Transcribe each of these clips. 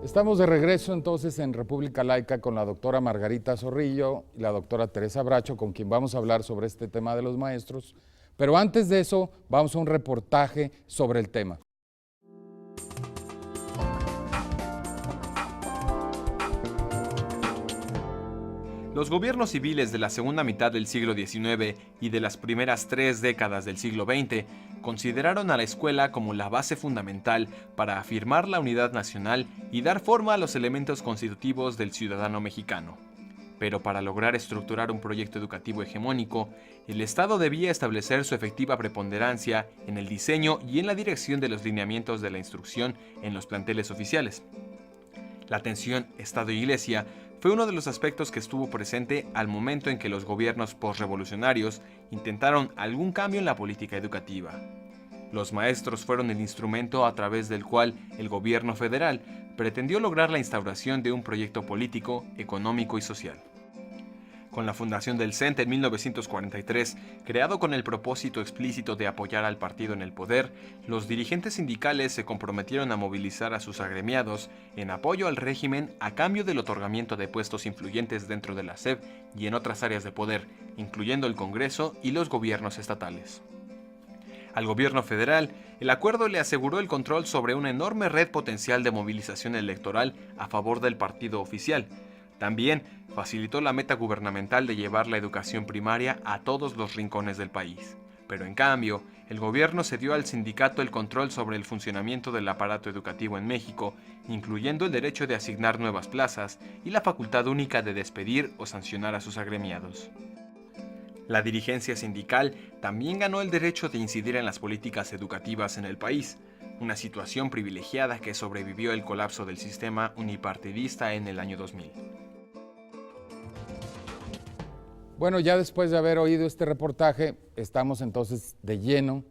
Estamos de regreso entonces en República Laica con la doctora Margarita Zorrillo y la doctora Teresa Bracho, con quien vamos a hablar sobre este tema de los maestros. Pero antes de eso, vamos a un reportaje sobre el tema. Los gobiernos civiles de la segunda mitad del siglo XIX y de las primeras 3 décadas del siglo XX consideraron a la escuela como la base fundamental para afirmar la unidad nacional y dar forma a los elementos constitutivos del ciudadano mexicano. Pero para lograr estructurar un proyecto educativo hegemónico, el Estado debía establecer su efectiva preponderancia en el diseño y en la dirección de los lineamientos de la instrucción en los planteles oficiales. La tensión Estado-Iglesia fue uno de los aspectos que estuvo presente al momento en que los gobiernos postrevolucionarios intentaron algún cambio en la política educativa. Los maestros fueron el instrumento a través del cual el gobierno federal pretendió lograr la instauración de un proyecto político, económico y social. Con la fundación del CENTE en 1943, creado con el propósito explícito de apoyar al partido en el poder, los dirigentes sindicales se comprometieron a movilizar a sus agremiados en apoyo al régimen a cambio del otorgamiento de puestos influyentes dentro de la SEP y en otras áreas de poder, incluyendo el Congreso y los gobiernos estatales. Al gobierno federal, el acuerdo le aseguró el control sobre una enorme red potencial de movilización electoral a favor del partido oficial. También facilitó la meta gubernamental de llevar la educación primaria a todos los rincones del país. Pero en cambio, el gobierno cedió al sindicato el control sobre el funcionamiento del aparato educativo en México, incluyendo el derecho de asignar nuevas plazas y la facultad única de despedir o sancionar a sus agremiados. La dirigencia sindical también ganó el derecho de incidir en las políticas educativas en el país, una situación privilegiada que sobrevivió el colapso del sistema unipartidista en el año 2000. Bueno, ya después de haber oído este reportaje, estamos entonces de lleno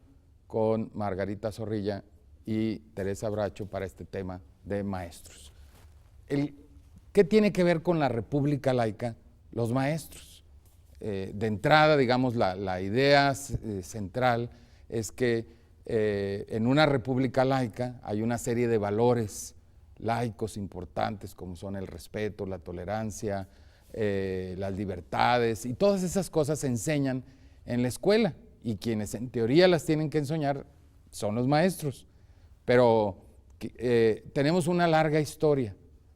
con Margarita Zorrilla y Teresa Bracho para este tema de maestros. ¿Qué tiene que ver con la República Laica? Los maestros. De entrada, digamos, la idea central es que en una república laica hay una serie de valores laicos importantes como son el respeto, la tolerancia, las libertades, y todas esas cosas se enseñan en la escuela y quienes en teoría las tienen que enseñar son los maestros. Pero tenemos una larga historia.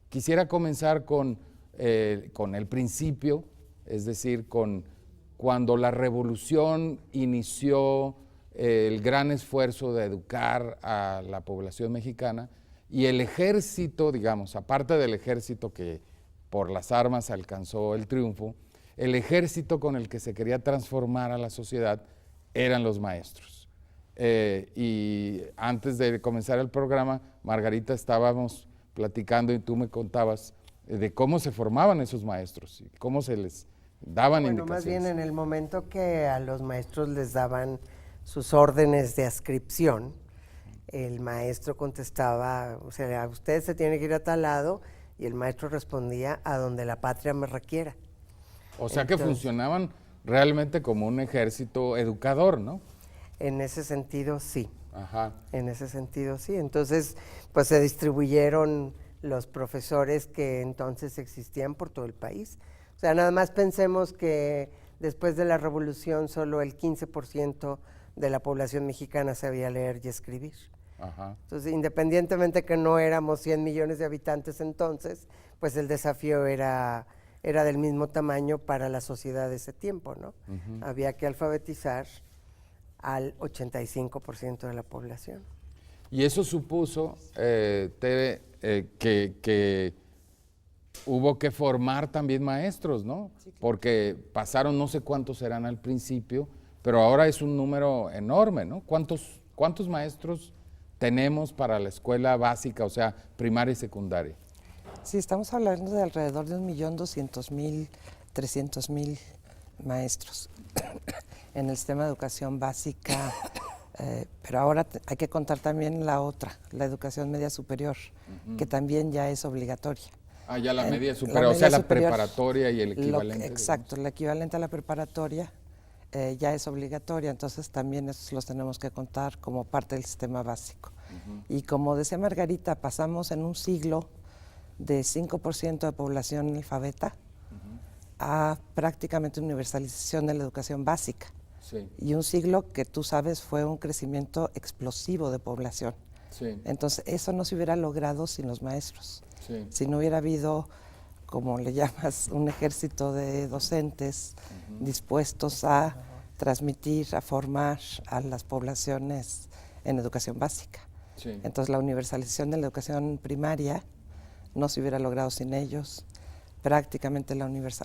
Quisiera comenzar con el principio, es decir, cuando la revolución inició el gran esfuerzo de educar a la población mexicana y el ejército, digamos, aparte del ejército que por las armas alcanzó el triunfo, el ejército con el que se quería transformar a la sociedad eran los maestros. Y antes de comenzar el programa, Margarita, estábamos platicando y tú me contabas de cómo se formaban esos maestros y cómo se les daban indicaciones. Más bien en el momento que a los maestros les daban sus órdenes de adscripción, el maestro contestaba, o sea, usted se tiene que ir a tal lado, y el maestro respondía a donde la patria me requiera. O sea, que funcionaban realmente como un ejército educador, ¿no? En ese sentido, sí. Ajá. En ese sentido, sí. Entonces, pues se distribuyeron los profesores que entonces existían por todo el país. O sea, nada más pensemos que después de la revolución solo el 15% de la población mexicana sabía leer y escribir. Ajá. Entonces, independientemente que no éramos 100 millones de habitantes entonces, pues el desafío era del mismo tamaño para la sociedad de ese tiempo, ¿no? Había que alfabetizar al 85% de la población. Y eso supuso, Tere, que hubo que formar también maestros, ¿no? Sí, claro. Porque pasaron no sé cuántos eran al principio, pero ahora es un número enorme, ¿no? ¿Cuántos maestros tenemos para la escuela básica, o sea, primaria y secundaria? Sí, estamos hablando de alrededor de 1.200.000, 300.000 maestros en el sistema de educación básica, pero ahora hay que contar también la otra, la educación media superior, que también ya es obligatoria. Ah, ya la media superior, o sea, la preparatoria y el equivalente. Exacto, el equivalente a la preparatoria ya es obligatoria, entonces también esos los tenemos que contar como parte del sistema básico. Y como decía Margarita, pasamos en un siglo de 5% de población analfabeta a prácticamente universalización de la educación básica. Sí, Y un siglo que tú sabes fue un crecimiento explosivo de población. sí, Entonces, eso no se hubiera logrado sin los maestros. sí. Si no hubiera habido, como le llamas, un ejército de docentes dispuestos a transmitir, a formar a las poblaciones en educación básica. Sí. Entonces, la universalización de la educación primaria no se hubiera logrado sin ellos. Prácticamente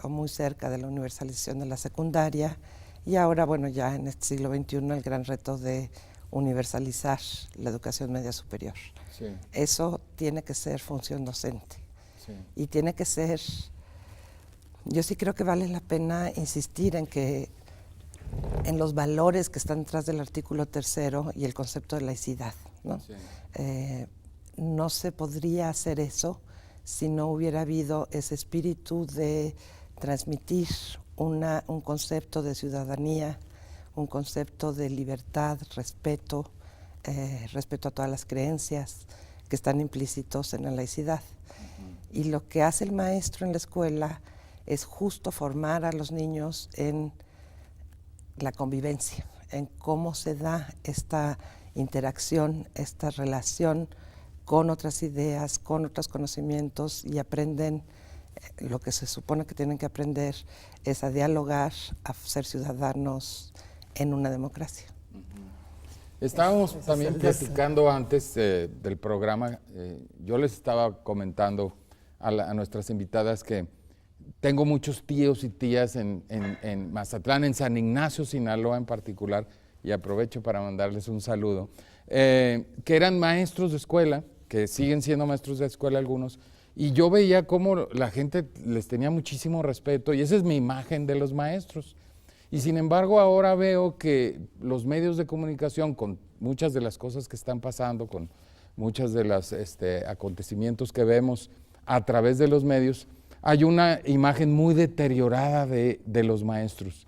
o muy cerca de la universalización de la secundaria. Y ahora, bueno, ya en este siglo XXI, el gran reto de universalizar la educación media superior. Sí, Eso tiene que ser función docente. sí, Y tiene que ser, yo sí creo que vale la pena insistir en los valores que están detrás del artículo 3º y el concepto de laicidad, ¿no? sí. No se podría hacer eso si no hubiera habido ese espíritu de transmitir un concepto de ciudadanía, un concepto de libertad, respeto, respeto a todas las creencias que están implícitos en la laicidad. Y lo que hace el maestro en la escuela es justo formar a los niños en la convivencia, en cómo se da esta interacción, esta relación con otras ideas, con otros conocimientos, y aprenden lo que se supone que tienen que aprender es a dialogar, a ser ciudadanos en una democracia. Estábamos también platicando antes del programa, yo les estaba comentando a nuestras invitadas que tengo muchos tíos y tías en Mazatlán, en San Ignacio, Sinaloa en particular, y aprovecho para mandarles un saludo, que eran maestros de escuela, que siguen siendo maestros de escuela algunos, y yo veía cómo la gente les tenía muchísimo respeto, y esa es mi imagen de los maestros. Y sin embargo ahora veo que los medios de comunicación, con muchas de las cosas que están pasando, con muchos de los acontecimientos que vemos a través de los medios, hay una imagen muy deteriorada de los maestros.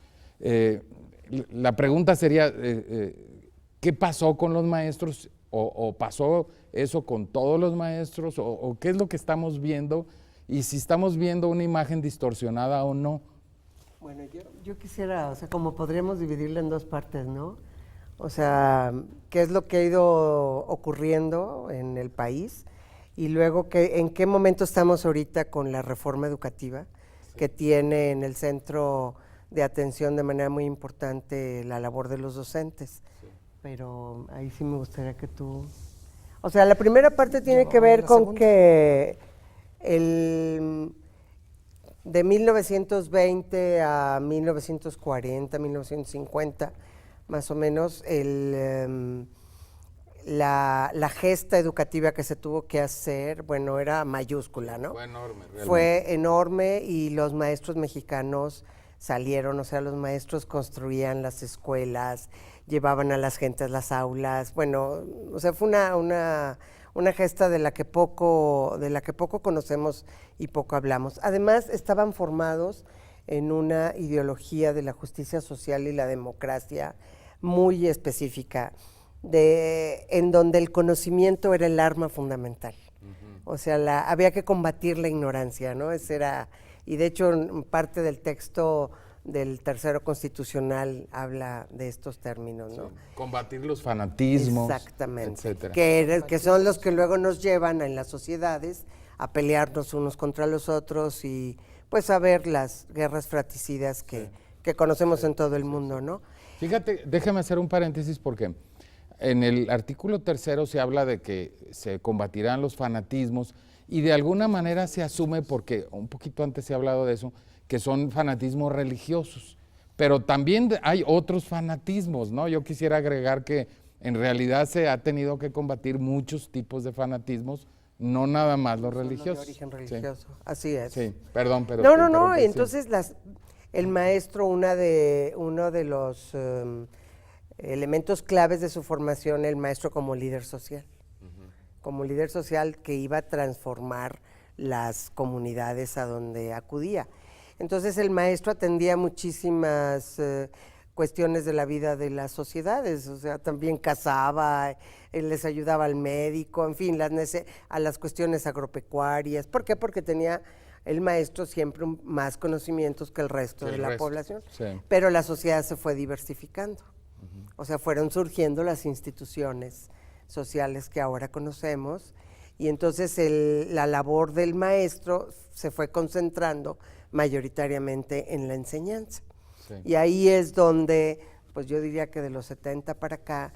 La pregunta sería, ¿qué pasó con los maestros? ¿O pasó eso con todos los maestros? ¿O qué es lo que estamos viendo? Y si estamos viendo una imagen distorsionada o no. Bueno, yo quisiera, o sea, como podríamos dividirla en dos partes, ¿no? O sea, qué es lo que ha ido ocurriendo en el país y luego en qué momento estamos ahorita con la reforma educativa, que tiene en el centro de atención de manera muy importante la labor de los docentes. Pero ahí sí me gustaría que tú... O sea, la primera parte tiene que ver con que de 1920 a 1940, 1950, más o menos, la gesta educativa que se tuvo que hacer, bueno, era mayúscula, ¿no? Fue enorme, realmente. Fue enorme y los maestros mexicanos salieron, o sea, los maestros construían las escuelas, llevaban a las gentes a las aulas, bueno, o sea, fue una gesta de la que poco conocemos y poco hablamos. Además, estaban formados en una ideología de la justicia social y la democracia muy específica, en donde el conocimiento era el arma fundamental. O sea, había que combatir la ignorancia, ¿no? Y de hecho, parte del texto del tercero constitucional habla de estos términos, ¿no? Sí. Combatir los fanatismos, exactamente, etcétera. que son los que luego nos llevan en las sociedades a pelearnos unos contra los otros y pues a ver las guerras fratricidas que conocemos en todo el mundo, ¿no? Fíjate, déjame hacer un paréntesis porque en el artículo 3º se habla de que se combatirán los fanatismos y de alguna manera se asume, porque un poquito antes se ha hablado de eso, que son fanatismos religiosos, pero también hay otros fanatismos, ¿no? Yo quisiera agregar que en realidad se ha tenido que combatir muchos tipos de fanatismos, no nada más los religiosos. De origen religioso, así es. Sí, perdón, pero... No, entonces el maestro, uno de los elementos claves de su formación, el maestro como líder social, como líder social que iba a transformar las comunidades a donde acudía. Entonces el maestro atendía muchísimas cuestiones de la vida de las sociedades, o sea, también cazaba, les ayudaba al médico, en fin, a las cuestiones agropecuarias. ¿Por qué? Porque tenía el maestro siempre más conocimientos que el resto de la población, sí. Pero la sociedad se fue diversificando, o sea, fueron surgiendo las instituciones sociales que ahora conocemos, y entonces la labor del maestro se fue concentrando mayoritariamente en la enseñanza. Sí. Y ahí es donde, pues yo diría que de los 70 para acá,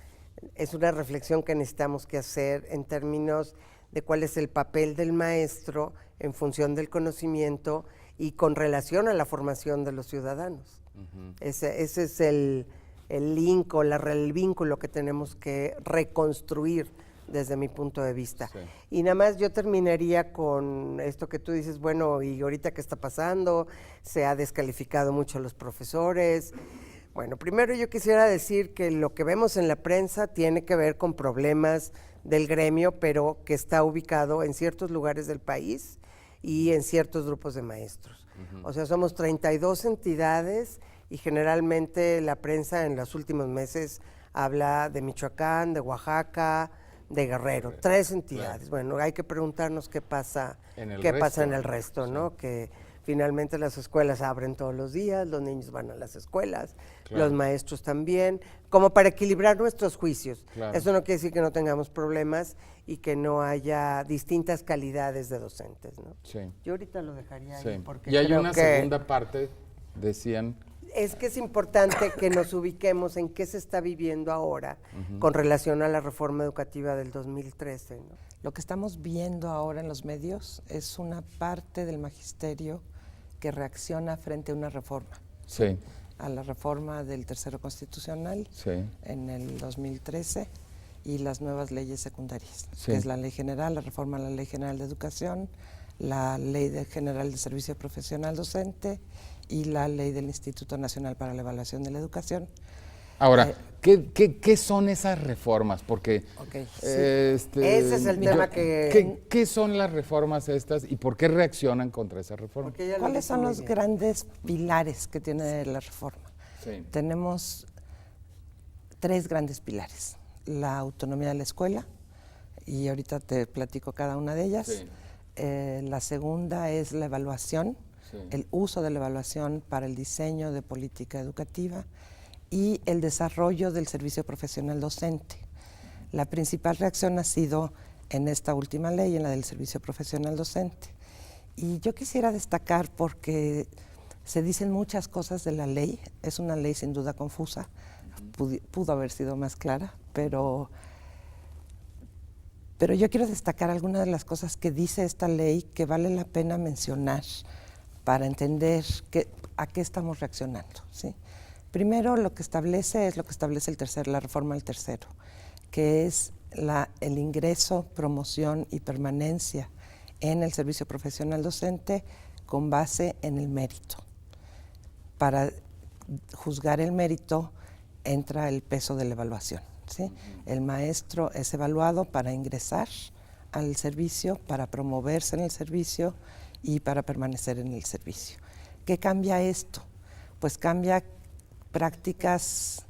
es una reflexión que necesitamos que hacer en términos de cuál es el papel del maestro en función del conocimiento y con relación a la formación de los ciudadanos. Ese es el link o el vínculo que tenemos que reconstruir desde mi punto de vista. Sí. Y nada más yo terminaría con esto que tú dices, bueno, y ahorita qué está pasando, se ha descalificado mucho a los profesores. Bueno, primero yo quisiera decir que lo que vemos en la prensa tiene que ver con problemas del gremio, pero que está ubicado en ciertos lugares del país y en ciertos grupos de maestros. O sea, somos 32 entidades y generalmente la prensa en los últimos meses habla de Michoacán, de Oaxaca, de Guerrero, 3 entidades. Claro. Bueno, hay que preguntarnos qué pasa en el resto, ¿no? Que finalmente las escuelas abren todos los días, los niños van a las escuelas, los maestros también, como para equilibrar nuestros juicios. Eso no quiere decir que no tengamos problemas y que no haya distintas calidades de docentes, ¿no? Yo ahorita lo dejaría ahí porque y hay una segunda parte, decían. Es que es importante que nos ubiquemos en qué se está viviendo ahora con relación a la reforma educativa del 2013, ¿no? Lo que estamos viendo ahora en los medios es una parte del magisterio que reacciona frente a una reforma. Sí. A la reforma del Tercero Constitucional en el 2013 y las nuevas leyes secundarias, que es la Ley General, la reforma a la Ley General de Educación, la Ley General de Servicio Profesional Docente y la ley del Instituto Nacional para la Evaluación de la Educación. Ahora, ¿qué son esas reformas? Porque ese es el tema que... ¿Qué son las reformas estas y por qué reaccionan contra esas reformas? ¿Cuáles son los grandes pilares que tiene la reforma? Tenemos 3 grandes pilares. La autonomía de la escuela, y ahorita te platico cada una de ellas. La segunda es la evaluación, el uso de la evaluación para el diseño de política educativa y el desarrollo del servicio profesional docente. La principal reacción ha sido en esta última ley, en la del servicio profesional docente. Y yo quisiera destacar porque se dicen muchas cosas de la ley, es una ley sin duda confusa, pudo haber sido más clara, pero yo quiero destacar algunas de las cosas que dice esta ley que vale la pena mencionar para entender a qué estamos reaccionando, ¿sí? Primero, lo que establece es lo que establece la reforma del tercero, que es el ingreso, promoción y permanencia en el servicio profesional docente con base en el mérito. Para juzgar el mérito entra el peso de la evaluación, ¿sí? El maestro es evaluado para ingresar al servicio, para promoverse en el servicio y para permanecer en el servicio. ¿Qué cambia esto? Pues cambia prácticas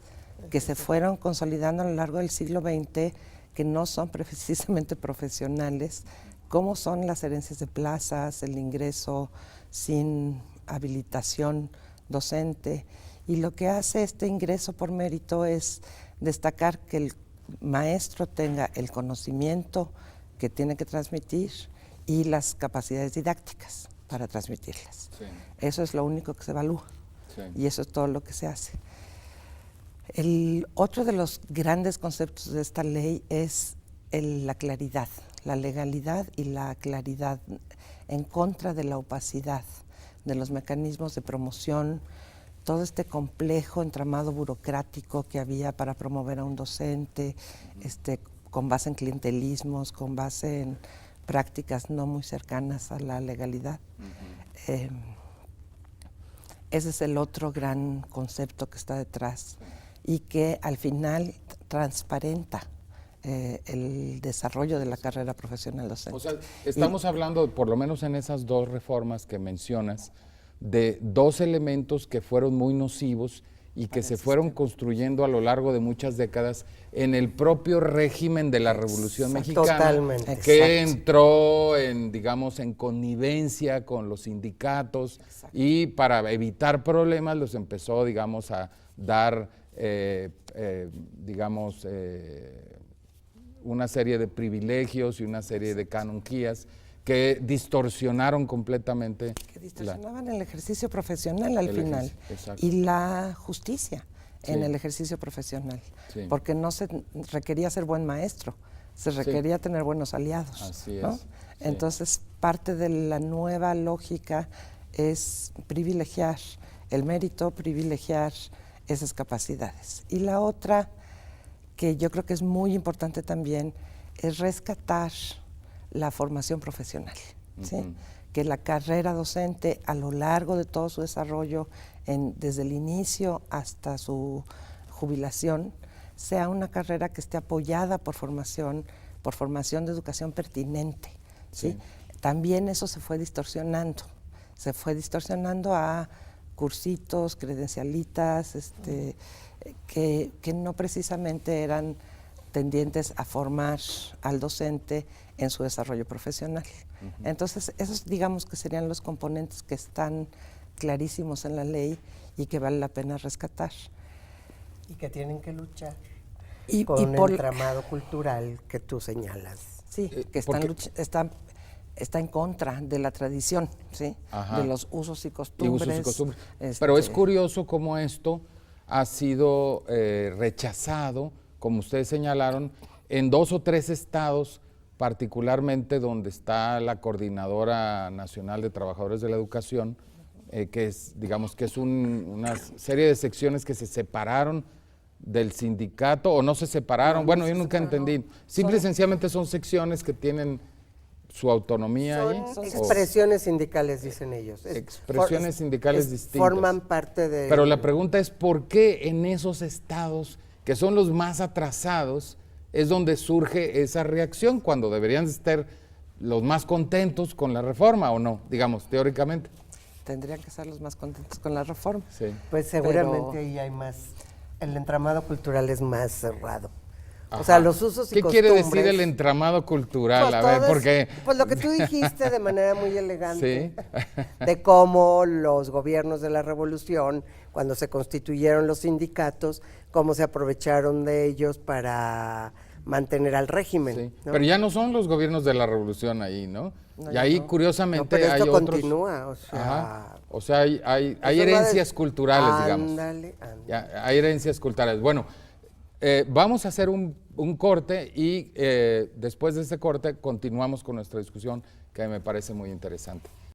que se fueron consolidando a lo largo del siglo XX, que no son precisamente profesionales, como son las herencias de plazas, el ingreso sin habilitación docente. Y lo que hace este ingreso por mérito es destacar que el maestro tenga el conocimiento que tiene que transmitir y las capacidades didácticas para transmitirlas. Eso es lo único que se evalúa. Y eso es todo lo que se hace. Otro de los grandes conceptos de esta ley es la claridad, la legalidad y la claridad en contra de la opacidad, de los mecanismos de promoción, todo este complejo entramado burocrático que había para promover a un docente, con base en clientelismos, con base en prácticas no muy cercanas a la legalidad. Ese es el otro gran concepto que está detrás y que al final transparenta el desarrollo de la carrera profesional docente. O sea, estamos hablando, por lo menos en esas 2 reformas que mencionas, de 2 elementos que fueron muy nocivos y que se fueron construyendo a lo largo de muchas décadas en el propio régimen de la Revolución Mexicana, Totalmente. que entró en, digamos, en connivencia con los sindicatos y para evitar problemas los empezó, digamos, a dar, una serie de privilegios y una serie de canonjías que distorsionaron completamente. Que distorsionaban el ejercicio profesional al final exacto. y la justicia en Sí. el ejercicio profesional, Sí. porque no se requería ser buen maestro, se requería tener buenos aliados. Así ¿no? es, sí. Entonces, parte de la nueva lógica es privilegiar el mérito, privilegiar esas capacidades. Y la otra, que yo creo que es muy importante también, es rescatar la formación profesional, ¿sí? Que la carrera docente a lo largo de todo su desarrollo, desde el inicio hasta su jubilación, sea una carrera que esté apoyada por formación de educación pertinente, ¿sí? Sí. También eso se fue distorsionando a cursitos, credencialitas, que no precisamente eran tendientes a formar al docente en su desarrollo profesional. Entonces, esos digamos que serían los componentes que están clarísimos en la ley y que vale la pena rescatar. Y que tienen que luchar Y con el por- entramado cultural que tú señalas. Sí, que porque- está en contra de la tradición, ¿sí? Ajá. De los usos y Y costumbres. usos y costumbres. Pero es curioso cómo esto ha sido rechazado, como ustedes señalaron, en 2 o 3 estados, particularmente donde está la Coordinadora Nacional de Trabajadores de la Educación, que es, digamos, que es una serie de secciones que se separaron del sindicato o no se separaron. Bueno, yo nunca entendí. Simple y sencillamente son secciones que tienen su autonomía ahí. Son o- expresiones sindicales, dicen ellos. Expresiones sindicales distintas. Forman parte de... Pero la pregunta es, ¿por qué en esos estados, que son los más atrasados, es donde surge esa reacción, cuando deberían estar los más contentos con la reforma, o no, digamos, teóricamente? Tendrían que ser los más contentos con la reforma. Sí. Pues seguramente Pero- ahí hay más... El entramado cultural es más cerrado. O Ajá. sea, los usos y ¿Qué costumbres... quiere decir el entramado cultural? Pues A ver, todo es- porque... Pues lo que tú dijiste de manera muy elegante, Sí. de cómo los gobiernos de la revolución, cuando se constituyeron los sindicatos, cómo se aprovecharon de ellos para mantener al régimen. Sí, ¿no? pero ya no son los gobiernos de la revolución ahí, ¿no? No, y ya ahí, no. curiosamente, No, pero hay esto otros... continúa, o sea... Ajá. O sea, hay eso va herencias de- culturales, digamos. Ándale. Ya, hay herencias culturales. Bueno, vamos a hacer un corte y después de este corte continuamos con nuestra discusión, que me parece muy interesante.